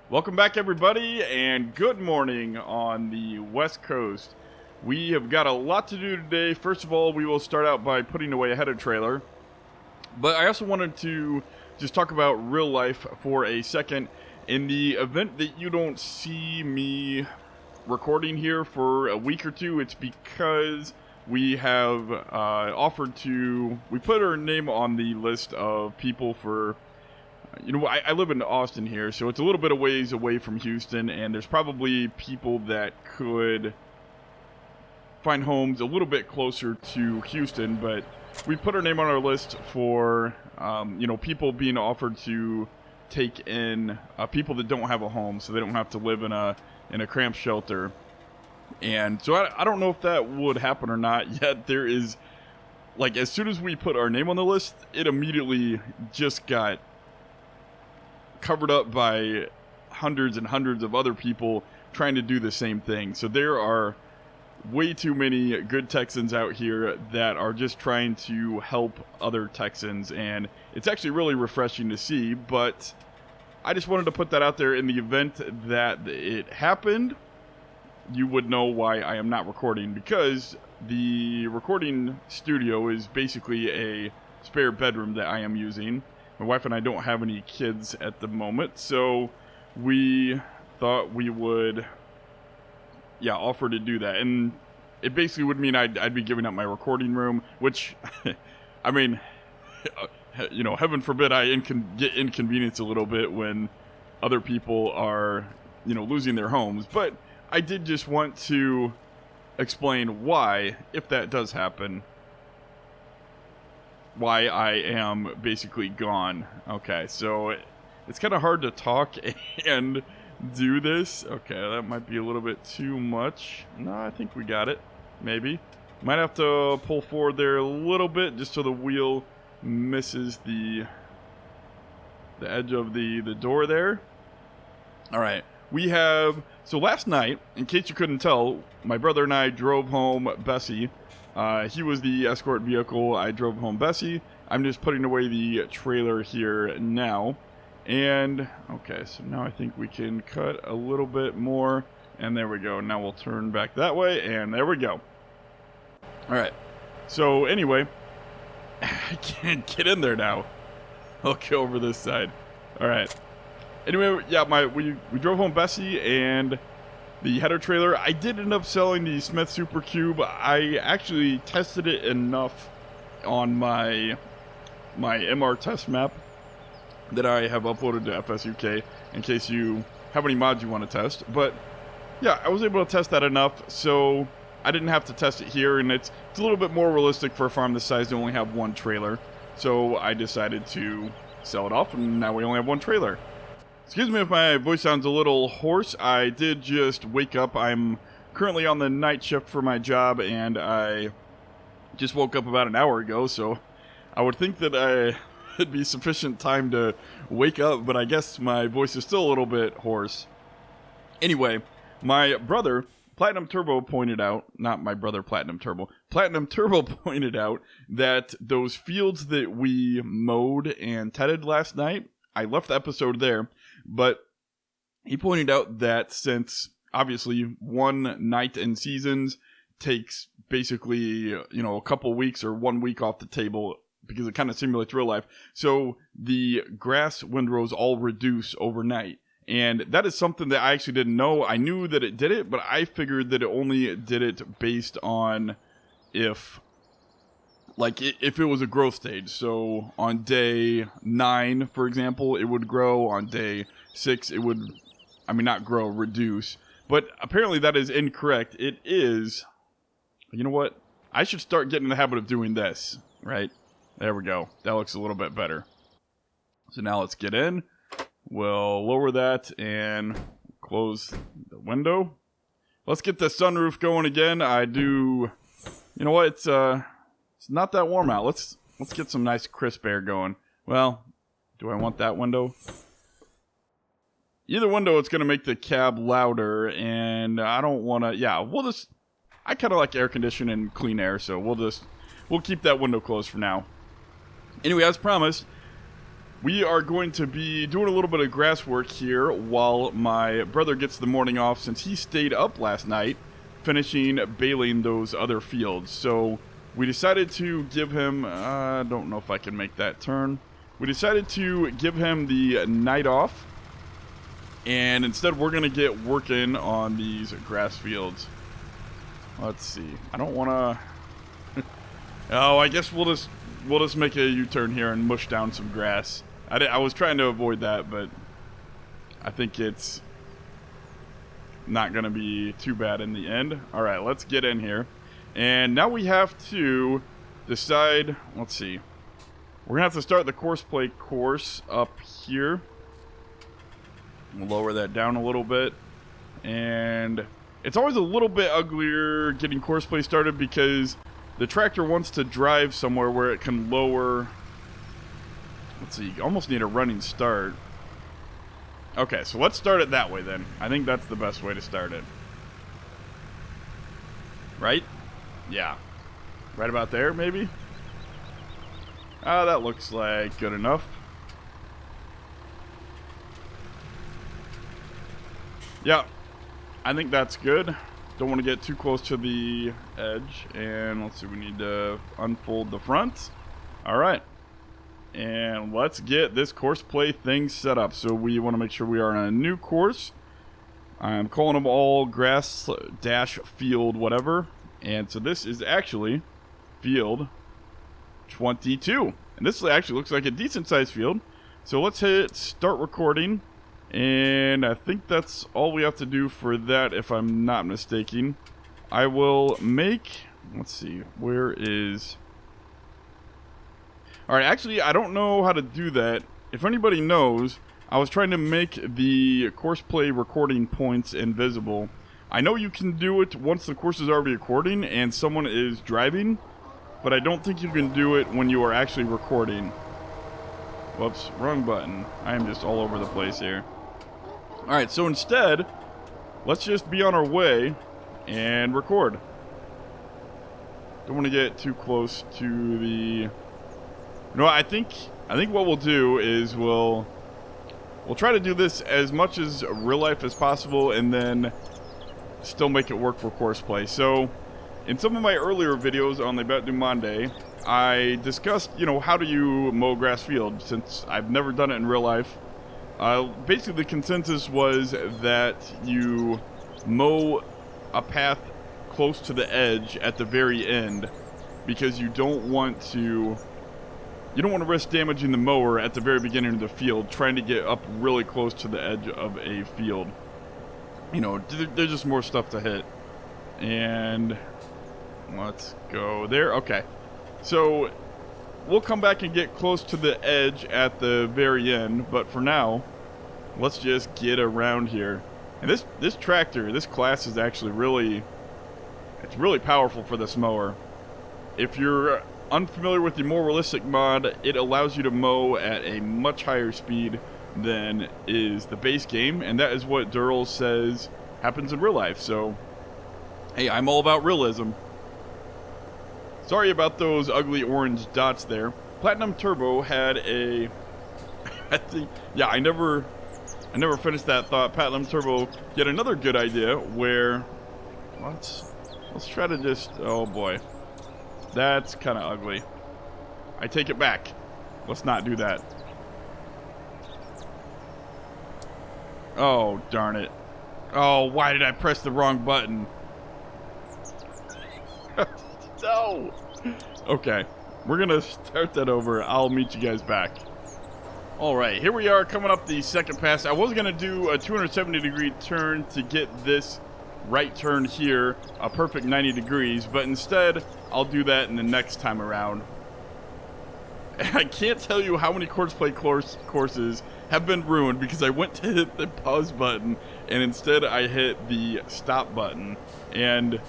Welcome back, everybody, and good morning on the West Coast. We have got a lot to do today. First of all, we will start out by putting away a header trailer. But I also wanted to just talk about real life for a second. In the event that you don't see me recording here for a week or two, it's because we have we put our name on the list of people for... I live in Austin here, so it's a little bit of ways away from Houston, and there's probably people that could find homes a little bit closer to Houston, but we put our name on our list for, people being offered to take in people that don't have a home, so they don't have to live in a cramped shelter. And so I don't know if that would happen or not yet. There is, as soon as we put our name on the list, it immediately just got covered up by hundreds and hundreds of other people trying to do the same thing. So there are way too many good Texans out here that are just trying to help other Texans, and it's actually really refreshing to see. But I just wanted to put that out there in the event that it happened. You would know why I am not recording, because the recording studio is basically a spare bedroom that I am using. My wife and I don't have any kids at the moment, so we thought we would, offer to do that. And it basically would mean I'd be giving up my recording room, which, I mean, heaven forbid I get inconvenienced a little bit when other people are, losing their homes. But I did just want to explain why, if that does happen, why I am basically gone. Okay, so it's kind of hard to talk and do this. Okay, that might be a little bit too much. No, I think we got it. Maybe. Might have to pull forward there a little bit just so the wheel misses the edge of the door there. Alright, so last night, in case you couldn't tell, my brother and I drove home Bessie. He was the escort vehicle. I drove home Bessie. I'm just putting away the trailer here now. And, okay, so now I think we can cut a little bit more. And there we go. Now we'll turn back that way, and there we go. Alright, so anyway, I can't get in there now. I'll go over this side. Alright. Anyway, we drove home Bessie and the header trailer. I did end up selling the Smith Super Cube. I actually tested it enough on my MR test map that I have uploaded to FSUK in case you have any mods you want to test. But yeah, I was able to test that enough, so I didn't have to test it here, and it's a little bit more realistic for a farm this size to only have one trailer. So I decided to sell it off, and now we only have one trailer. Excuse me if my voice sounds a little hoarse. I did just wake up. I'm currently on the night shift for my job, and I just woke up about an hour ago, so I would think that it'd be sufficient time to wake up, but I guess my voice is still a little bit hoarse. Anyway, my brother, Platinum Turbo, pointed out, not my brother Platinum Turbo, Platinum Turbo pointed out that those fields that we mowed and tedded last night, I left the episode there, but he pointed out that since, obviously, one night in seasons takes basically, a couple weeks or 1 week off the table because it kind of simulates real life. So the grass windrows all reduce overnight. And that is something that I actually didn't know. I knew that it did it, but I figured that it only did it based on if it was a growth stage. So on day 9, for example, it would grow. On day 6, it would, not grow, reduce. But apparently that is incorrect. It is, you know what? I should start getting in the habit of doing this, right? There we go. That looks a little bit better. So now let's get in. We'll lower that and close the window. Let's get the sunroof going again. You know what? It's not that warm out. Let's get some nice crisp air going. Well, do I want that window? Either window, it's going to make the cab louder, and I don't want to... I kind of like air conditioning and clean air, so we'll keep that window closed for now. Anyway, as promised, we are going to be doing a little bit of grass work here while my brother gets the morning off, since he stayed up last night finishing baling those other fields. So we decided to give him, I don't know if I can make that turn. We decided to give him the night off, and instead we're going to get working on these grass fields. Let's see. I don't want to... Oh, I guess we'll just make a U-turn here and mush down some grass. I was trying to avoid that, but I think it's not going to be too bad in the end. All right, let's get in here. And now we have to decide, let's see. We're going to have to start the course play course up here. We'll lower that down a little bit. And it's always a little bit uglier getting course play started because the tractor wants to drive somewhere where it can lower. Let's see, you almost need a running start. Okay, so let's start it that way then. I think that's the best way to start it. Right? Yeah. Right about there, maybe? That looks like good enough. Yeah, I think that's good. Don't want to get too close to the edge. And let's see, we need to unfold the front. All right. And let's get this course play thing set up. So we want to make sure we are on a new course. I'm calling them all grass dash field whatever. And so this is actually field 22. And this actually looks like a decent sized field. So let's hit start recording. And I think that's all we have to do for that, if I'm not mistaken. I will make, let's see, where is... Alright, actually, I don't know how to do that. If anybody knows, I was trying to make the course play recording points invisible. I know you can do it once the course is already recording and someone is driving, but I don't think you can do it when you are actually recording. Whoops, wrong button. I am just all over the place here. Alright, so instead, let's just be on our way and record. Don't want to get too close to the... No, I think what we'll do is we'll try to do this as much as real life as possible and then still make it work for course play. So, in some of my earlier videos on the Bet du Monde, I discussed, how do you mow grass field, since I've never done it in real life. Basically, the consensus was that you mow a path close to the edge at the very end because you don't want to risk damaging the mower at the very beginning of the field, trying to get up really close to the edge of a field. There's just more stuff to hit. And let's go there. Okay. So we'll come back and get close to the edge at the very end, but for now, let's just get around here. And this tractor, this class is actually really powerful for this mower. If you're unfamiliar with the more realistic mod, it allows you to mow at a much higher speed than is the base game, and that is what Durrell says happens in real life. So, hey, I'm all about realism. Sorry about those ugly orange dots there. Platinum Turbo had a... I never finished that thought. Platinum Turbo yet another good idea where... Let's try to just... Oh, boy. That's kind of ugly. I take it back. Let's not do that. Oh, darn it. Oh, why did I press the wrong button? No! Okay, we're gonna start that over. I'll meet you guys back. Alright, here we are coming up the second pass. I was gonna do a 270-degree turn to get this right turn here, a perfect 90 degrees, but instead, I'll do that in the next time around. And I can't tell you how many course play courses have been ruined because I went to hit the pause button and instead I hit the stop button. And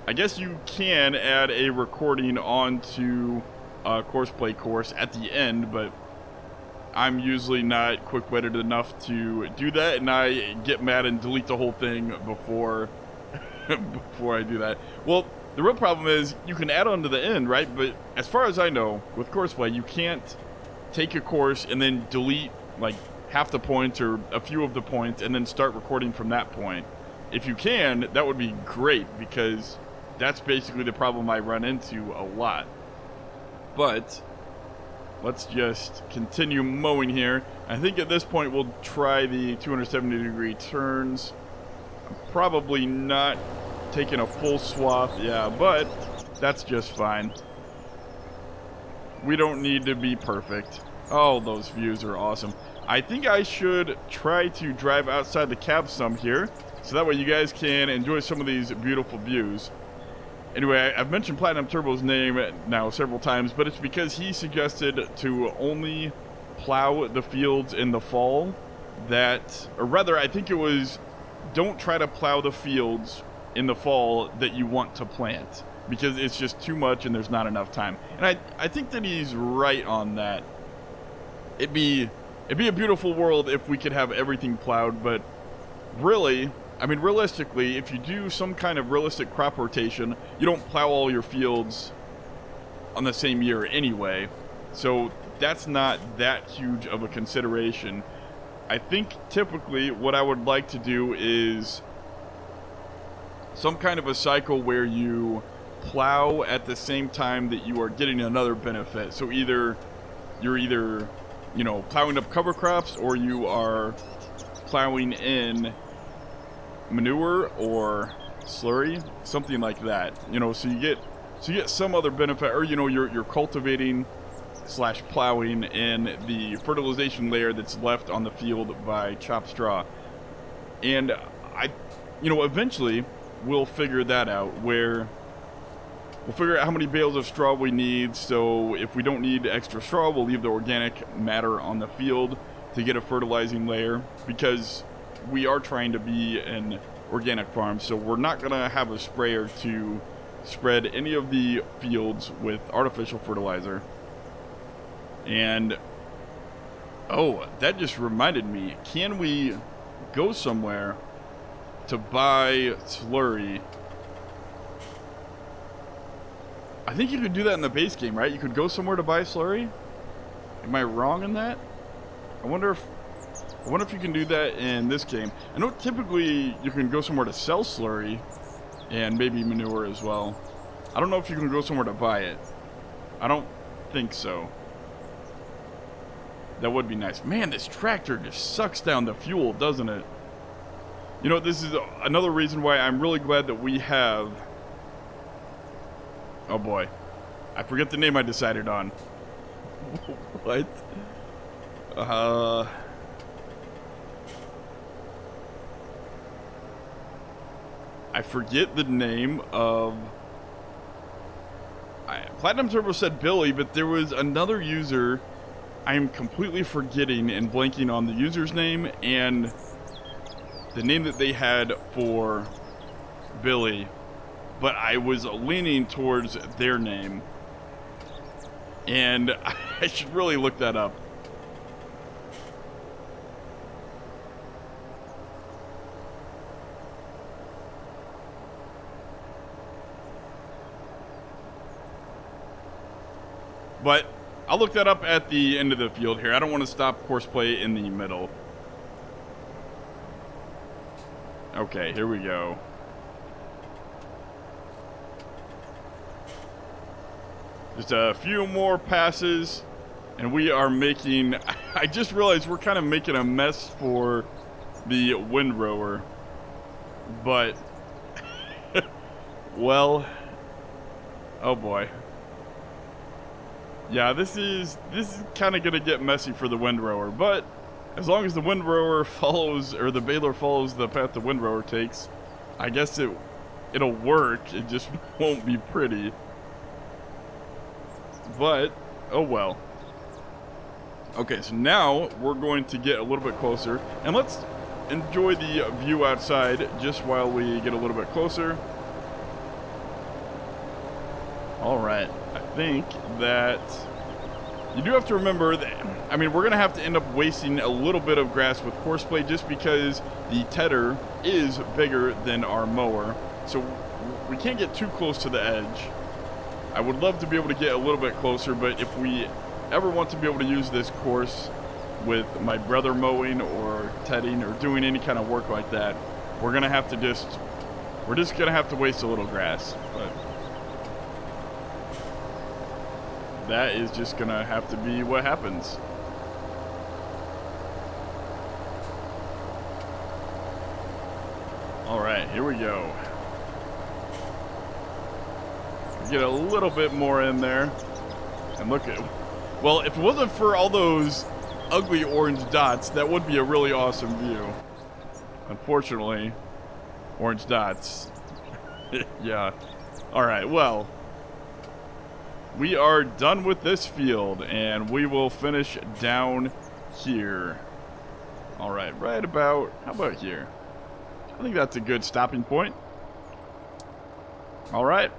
I guess you can add a recording onto a course play course at the end, but I'm usually not quick-witted enough to do that, and I get mad and delete the whole thing before I do that. Well, the real problem is you can add on to the end, right? But as far as I know, with course play, you can't take a course and then delete like half the points or a few of the points and then start recording from that point. If you can, that would be great, because that's basically the problem I run into a lot. But let's just continue mowing here. I think at this point we'll try the 270-degree turns. I'm probably not taking a full swath, yeah, but that's just fine. We don't need to be perfect. Oh, those views are awesome. I think I should try to drive outside the cab some here, so that way you guys can enjoy some of these beautiful views. Anyway, I've mentioned Platinum Turbo's name now several times, but it's because he suggested to only plow the fields in the fall. Or rather, I think it was, don't try to plow the fields in the fall that you want to plant, because it's just too much and there's not enough time. And I think that he's right on that. It'd be a beautiful world if we could have everything plowed, but really, I mean, realistically, if you do some kind of realistic crop rotation, you don't plow all your fields on the same year anyway. So that's not that huge of a consideration. I think typically what I would like to do is some kind of a cycle where you plow at the same time that you are getting another benefit. So you're either, you know, plowing up cover crops, or you are plowing in manure or slurry, something like that. You know, so you get some other benefit, or you know, you're cultivating / plowing in the fertilization layer that's left on the field by chopped straw. And eventually we'll figure that out, where we'll figure out how many bales of straw we need. So if we don't need extra straw, we'll leave the organic matter on the field to get a fertilizing layer, because we are trying to be an organic farm, so we're not going to have a sprayer to spread any of the fields with artificial fertilizer. And oh, that just reminded me, can we go somewhere to buy slurry? I think you could do that in the base game, right? You could go somewhere to buy slurry? Am I wrong in that? I wonder if you can do that in this game. I know typically you can go somewhere to sell slurry and maybe manure as well. I don't know if you can go somewhere to buy it. I don't think so. That would be nice. Man, this tractor just sucks down the fuel, doesn't it? You know, this is another reason why I'm really glad that we have... Oh boy. I forget the name I decided on. What? I forget the name of... Platinum Turbo said Billy, but there was another user I am completely forgetting and blanking on the user's name and the name that they had for Billy, but I was leaning towards their name, and I should really look that up. But I'll look that up at the end of the field here. I don't want to stop courseplay in the middle. Okay, here we go. Just a few more passes, and we are making... I just realized we're kind of making a mess for the windrower. But... well... oh boy. Yeah, this is kind of going to get messy for the windrower, but as long as the windrower follows, or the baler follows the path the windrower takes, I guess it'll work. It just won't be pretty. But, oh well. Okay, so now we're going to get a little bit closer, and let's enjoy the view outside just while we get a little bit closer. Alright, I think that you do have to remember that, I mean, we're going to have to end up wasting a little bit of grass with courseplay just because the tedder is bigger than our mower. So we can't get too close to the edge. I would love to be able to get a little bit closer, but if we ever want to be able to use this course with my brother mowing or tedding or doing any kind of work like that, we're just gonna have to waste a little grass. But that is just gonna have to be what happens. All right, here we go. Get a little bit more in there, and look at. Well, if it wasn't for all those ugly orange dots, that would be a really awesome view. Unfortunately, orange dots. Yeah. All right. Well, we are done with this field, and we will finish down here. All right. Right about. How about here? I think that's a good stopping point. All right.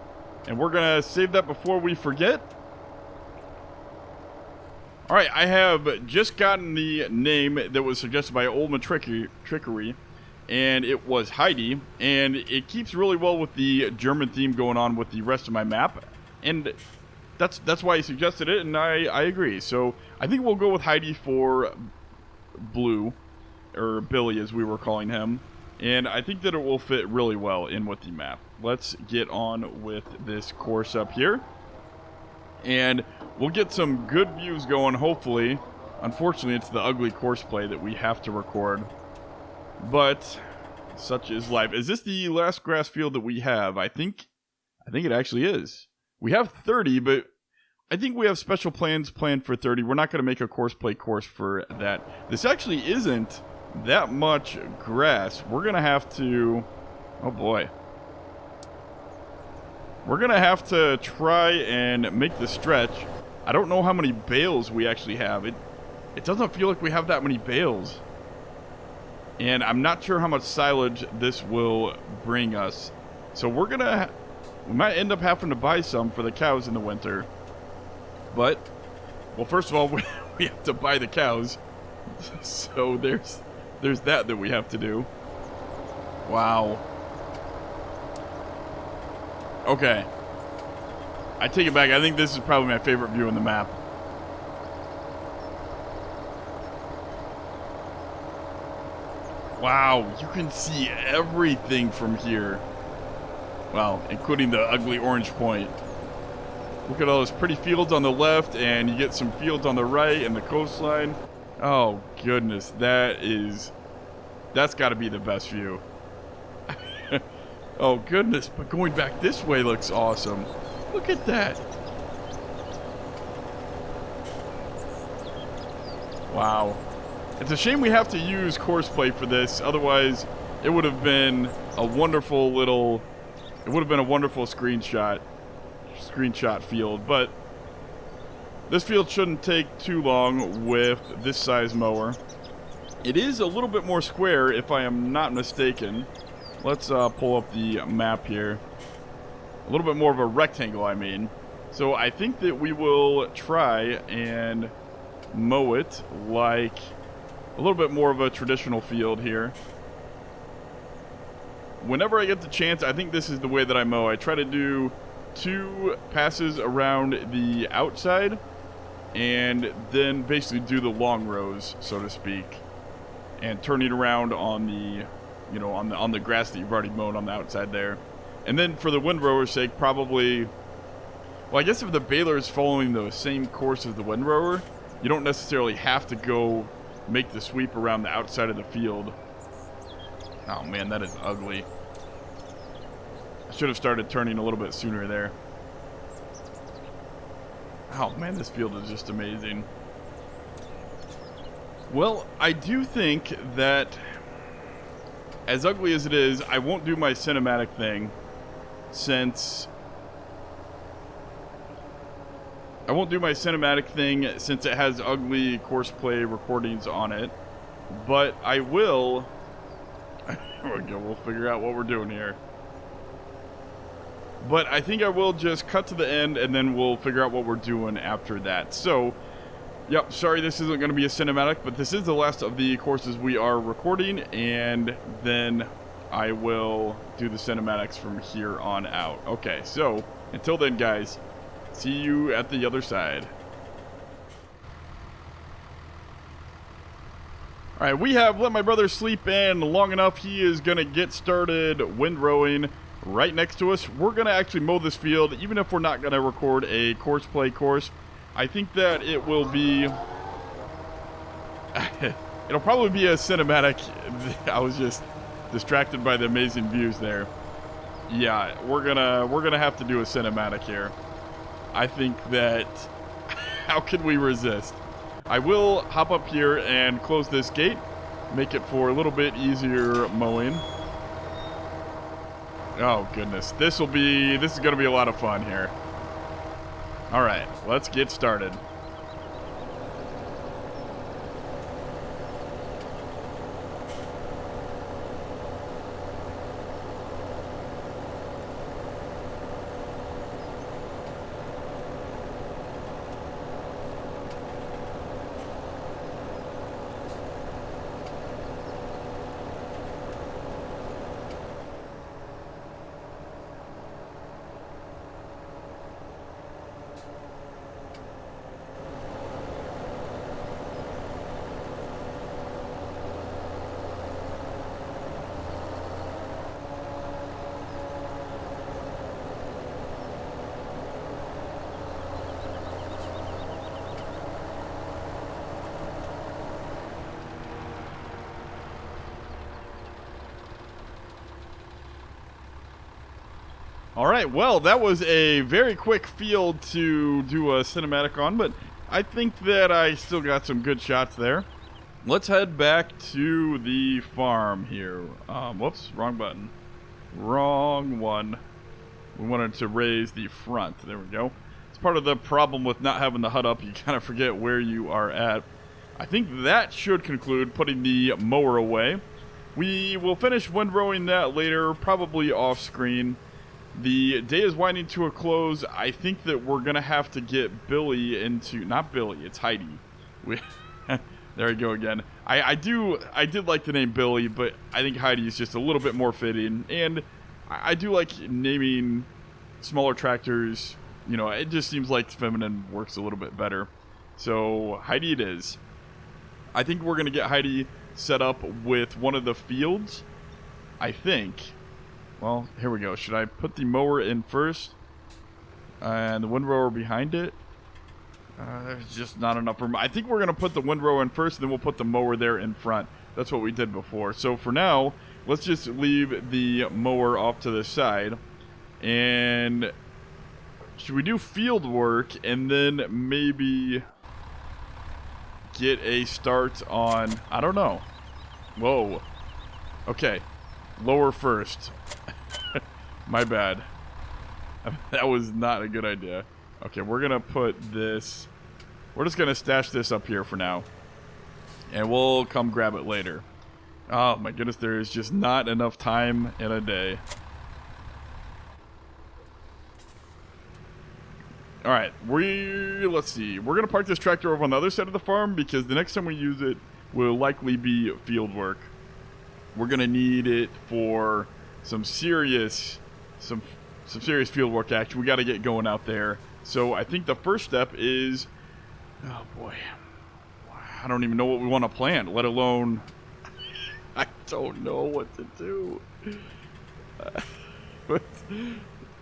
And we're going to save that before we forget. All right, I have just gotten the name that was suggested by Old Trickery, and it was Heidi, and it keeps really well with the German theme going on with the rest of my map, and that's why he suggested it, and I agree. So I think we'll go with Heidi for Blue, or Billy as we were calling him, and I think that it will fit really well in with the map. Let's get on with this course up here. And we'll get some good views going, hopefully. Unfortunately, it's the ugly course play that we have to record. But such is life. Is this the last grass field that we have? I think it actually is. We have 30, but I think we have special plans planned for 30. We're not going to make a course play course for that. This actually isn't that much grass. We're going to have to... Oh, boy. We're going to have to try and make the stretch. I don't know how many bales we actually have. It doesn't feel like we have that many bales. And I'm not sure how much silage this will bring us. So we might end up having to buy some for the cows in the winter. But, well, first of all, we have to buy the cows. So there's that we have to do. Wow. Okay. I take it back. I think this is probably my favorite view on the map. Wow, you can see everything from here. Well, including the ugly orange point. Look at all those pretty fields on the left, and you get some fields on the right and the coastline. Oh, goodness. That's got to be the best view. Oh, goodness. But going back this way looks awesome. Look at that. Wow. It's a shame we have to use course play for this. Otherwise, it would have been a wonderful little... It would have been a wonderful screenshot field. But this field shouldn't take too long with this size mower. It is a little bit more square, if I am not mistaken. Let's pull up the map here. A little bit more of a rectangle, I mean. So I think that we will try and mow it like a little bit more of a traditional field here. Whenever I get the chance, I think this is the way that I mow. I try to do 2 passes around the outside and then basically do the long rows, so to speak, and turning around on the on the grass that you've already mown on the outside there. And then for the windrower's sake, probably, well, I guess if the baler is following the same course as the windrower, you don't necessarily have to go make the sweep around the outside of the field. Oh man, that is ugly. I should have started turning a little bit sooner there. Oh man, this field is just amazing. Well, I do think that, as ugly as it is, I won't do my cinematic thing since it has ugly courseplay recordings on it. But I will... There we go, we'll figure out what we're doing here. But I think I will just cut to the end and then we'll figure out what we're doing after that. So, yep, sorry this isn't going to be a cinematic, but this is the last of the courses we are recording, and then I will do the cinematics from here on out. Okay, so until then, guys, see you at the other side. All right, we have let my brother sleep in long enough. He is going to get started windrowing right next to us. We're going to actually mow this field, even if we're not going to record a course play course. I think that it will be... it'll probably be a cinematic. I was just distracted by the amazing views there. Yeah, we're gonna have to do a cinematic here. I think that... how can we resist? I will hop up here and close this gate, make it for a little bit easier mowing. Oh goodness, this is gonna be a lot of fun here. All right, let's get started. All right, well, that was a very quick field to do a cinematic on, but I think that I still got some good shots there. Let's head back to the farm here. Whoops, wrong button. Wrong one. We wanted to raise the front. There we go. It's part of the problem with not having the HUD up. You kind of forget where you are at. I think that should conclude putting the mower away. We will finish windrowing that later, probably off screen. The day is winding to a close. I think that we're going to have to get Billy into... not Billy, it's Heidi. There we go again. I did like the name Billy, but I think Heidi is just a little bit more fitting. And I do like naming smaller tractors. You know, it just seems like feminine works a little bit better. So, Heidi it is. I think we're going to get Heidi set up with one of the fields. I think... well, here we go. Should I put the mower in first? And the windrower behind it? There's just not enough room. I think we're going to put the windrower in first, and then we'll put the mower there in front. That's what we did before. So for now, let's just leave the mower off to the side. And should we do field work and then maybe get a start on... I don't know. Whoa. Okay. Lower first. My bad. That was not a good idea. Okay, we're going to put this... we're just going to stash this up here for now. And we'll come grab it later. Oh my goodness, there is just not enough time in a day. Alright, let's see. We're going to park this tractor over on the other side of the farm because the next time we use it will likely be field work. We're going to need it for some serious field work action. We got to get going out there. So I think the first step is, oh boy, I don't even know what we want to plant, let alone, I don't know what to do.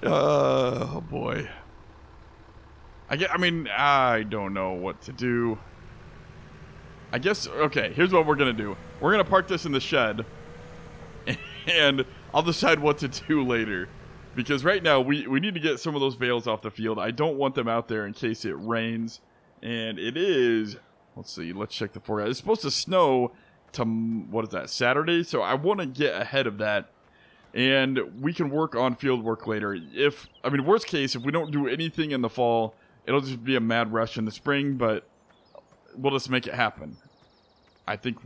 Oh boy. I don't know what to do. I guess, okay, here's what we're going to do. We're going to park this in the shed, and I'll decide what to do later. Because right now, we need to get some of those bales off the field. I don't want them out there in case it rains. And it is, let's see, let's check the forecast. It's supposed to snow to, what is that, Saturday? So I want to get ahead of that. And we can work on field work later. Worst case, if we don't do anything in the fall, it'll just be a mad rush in the spring. But we'll just make it happen. I think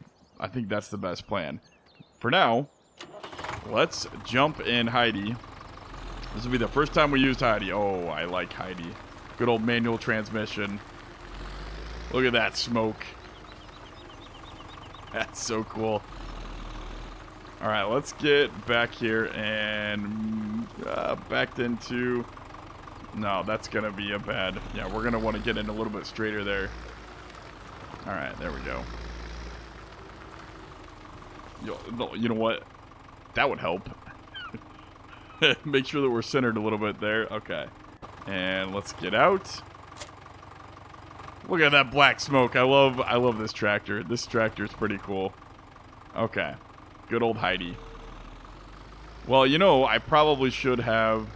that's the best plan. For now, let's jump in Heidi. This will be the first time we used Heidi. Oh, I like Heidi. Good old manual transmission. Look at that smoke. That's so cool. Alright, let's get back here and backed into... no, that's going to be a bad... yeah, we're going to want to get in a little bit straighter there. Alright, there we go. You know what? That would help. Make sure that we're centered a little bit there. Okay. And let's get out. Look at that black smoke. I love this tractor. This tractor is pretty cool. Okay. Good old Heidi. Well, you know, I probably should have...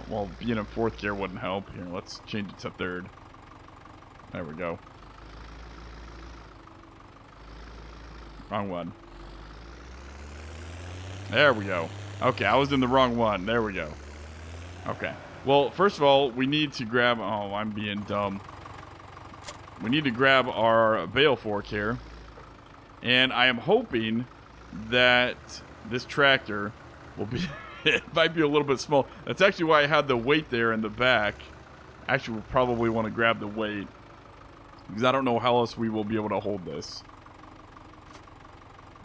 well, being in 4th gear wouldn't help. Here, let's change it to 3rd. There we go. Wrong one. There we go. Okay, I was in the wrong one. There we go. Okay. Well, first of all, we need to grab... Oh, I'm being dumb. We need to grab our bale fork here. And I am hoping that this tractor will be... It might be a little bit small. That's actually why I had the weight there in the back. Actually, we'll probably want to grab the weight, because I don't know how else we will be able to hold this.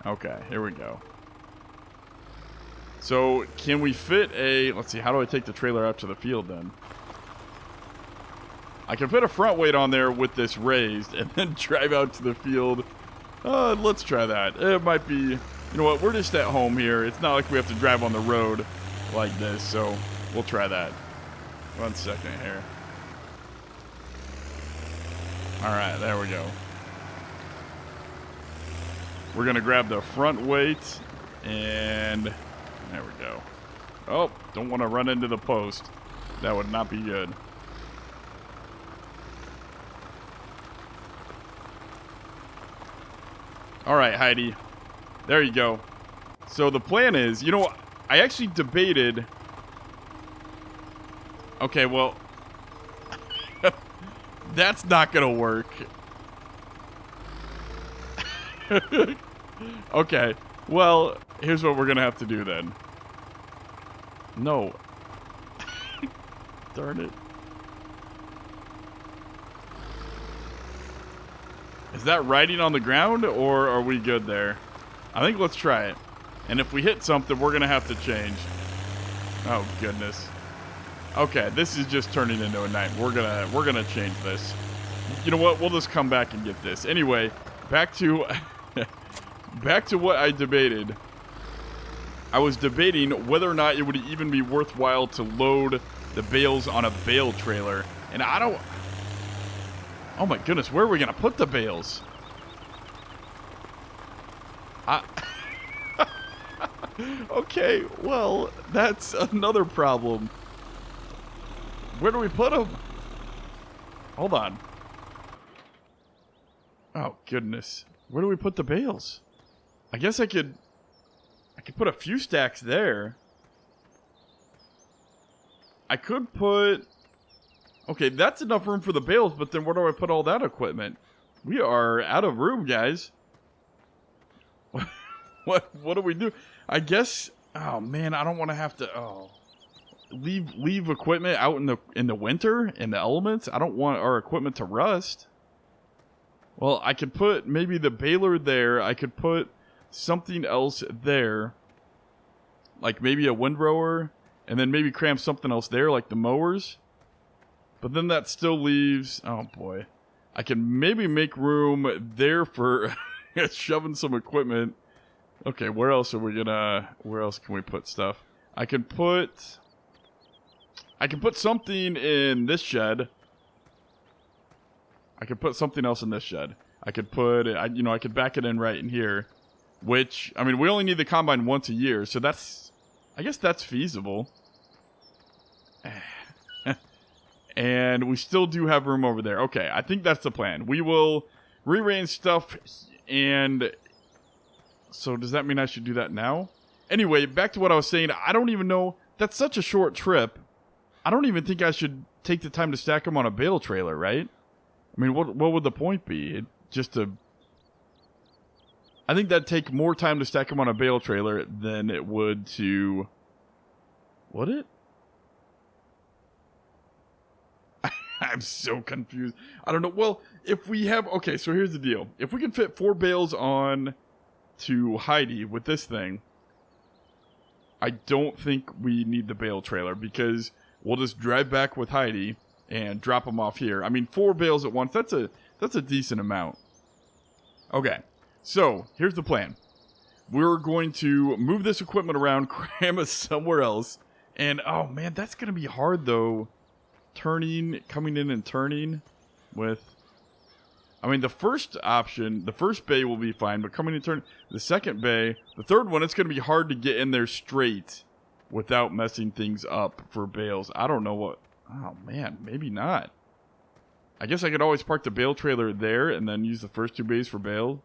Okay, here we go. So, can we fit a... Let's see, how do I take the trailer out to the field then? I can fit a front weight on there with this raised and then drive out to the field. Let's try that. It might be... You know what? We're just at home here. It's not like we have to drive on the road like this, so we'll try that. 1 second here. Alright, there we go. We're going to grab the front weight, and there we go. Oh, don't want to run into the post. That would not be good. Alright, Heidi. There you go. So the plan is, you know, I actually debated... Okay, well... That's not gonna work. Okay, well, here's what we're gonna have to do then. No. Darn it. Is that riding on the ground, or are we good there? I think let's try it. And if we hit something, we're going to have to change. Oh, goodness. Okay, this is just turning into a night. We're gonna change this. You know what? We'll just come back and get this. Anyway, back to back to what I debated. I was debating whether or not it would even be worthwhile to load the bales on a bale trailer. And I don't... Oh my goodness, where are we going to put the bales? Okay, well, that's another problem. Where do we put them? Hold on. Oh, goodness. Where do we put the bales? I guess I could put a few stacks there. I could put... Okay, that's enough room for the bales, but then where do I put all that equipment? We are out of room, guys. What do we do? I guess... Oh, man, I don't want to have to... Oh... Leave equipment out in the winter, in the elements. I don't want our equipment to rust. Well, I could put maybe the baler there. I could put something else there. Like maybe a windrower. And then maybe cram something else there, like the mowers. But then that still leaves... Oh, boy. I can maybe make room there for shoving some equipment. Okay, where else are we gonna... Where else can we put stuff? I can put something in this shed. I could put something else in this shed. I could put... I could back it in right in here. Which, I mean, we only need the combine once a year. So that's... I guess that's feasible. And we still do have room over there. Okay, I think that's the plan. We will rearrange stuff and... So does that mean I should do that now? Anyway, back to what I was saying. I don't even know... That's such a short trip. I don't even think I should take the time to stack them on a bale trailer, right? I mean, what would the point be? I think that'd take more time to stack them on a bale trailer than it would to... Would it? I'm so confused. I don't know. Well, if we have... Okay, so here's the deal. If we can fit 4 bales on to Heidi with this thing, I don't think we need the bale trailer because we'll just drive back with Heidi and drop them off here. I mean, 4 bales at once, that's a decent amount. Okay, so here's the plan. We're going to move this equipment around, cram it somewhere else, and oh man, that's going to be hard though. Coming in and turning with... I mean, the first option, the first bay will be fine, but coming and turning... The second bay, the third one, it's going to be hard to get in there straight without messing things up for bales. I don't know what... Oh man, maybe not. I guess I could always park the bale trailer there and then use the first two bays for bale.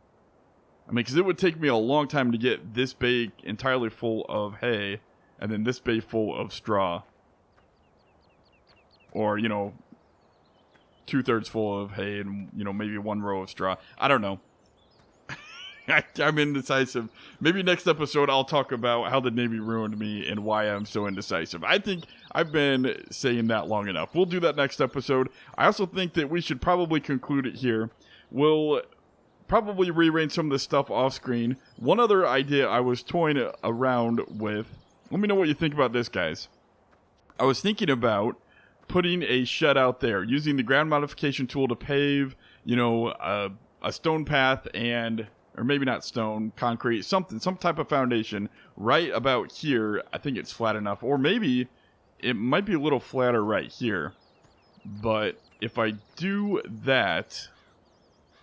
I mean, because it would take me a long time to get this bay entirely full of hay and then this bay full of straw. Or, you know, 2/3 full of hay and, you know, maybe one row of straw. I don't know. I'm indecisive. Maybe next episode I'll talk about how the Navy ruined me and why I'm so indecisive. I think I've been saying that long enough. We'll do that next episode. I also think that we should probably conclude it here. We'll probably rearrange some of this stuff off screen. One other idea I was toying around with. Let me know what you think about this, guys. I was thinking about putting a shed out there, using the ground modification tool to pave, you know, a stone path and... or maybe not stone, concrete, something, some type of foundation right about here. I think it's flat enough. Or maybe it might be a little flatter right here. But if I do that,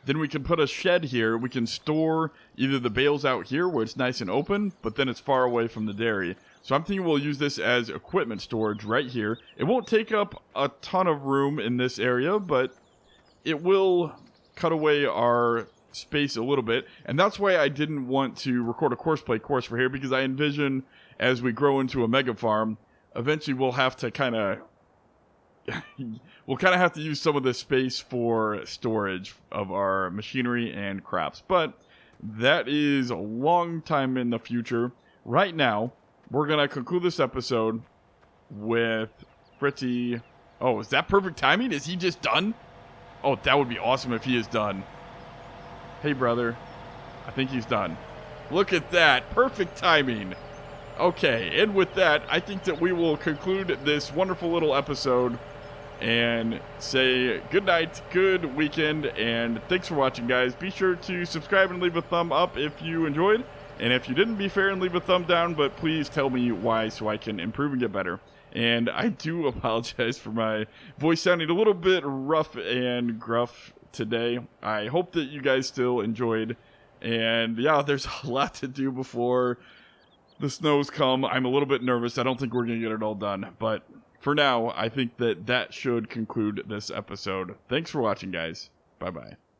then we can put a shed here. We can store either the bales out here where it's nice and open, but then it's far away from the dairy. So I'm thinking we'll use this as equipment storage right here. It won't take up a ton of room in this area, but it will cut away our space a little bit, and that's why I didn't want to record a courseplay course for here, because I envision as we grow into a mega farm, eventually we'll have to kind of have to use some of the space for storage of our machinery and crops, but that is a long time in the future. Right now, we're gonna conclude this episode with Fritzy. Oh, is that perfect timing? Is he just done? Oh, that would be awesome if he is done. Hey, brother. I think he's done. Look at that. Perfect timing. Okay, and with that, I think that we will conclude this wonderful little episode and say good night, good weekend, and thanks for watching, guys. Be sure to subscribe and leave a thumb up if you enjoyed. And if you didn't, be fair and leave a thumb down, but please tell me why so I can improve and get better. And I do apologize for my voice sounding a little bit rough and gruff today. I hope that you guys still enjoyed. And yeah, there's a lot to do before the snows come. I'm a little bit nervous. I don't think we're going to get it all done. But for now, I think that should conclude this episode. Thanks for watching, guys. Bye-bye.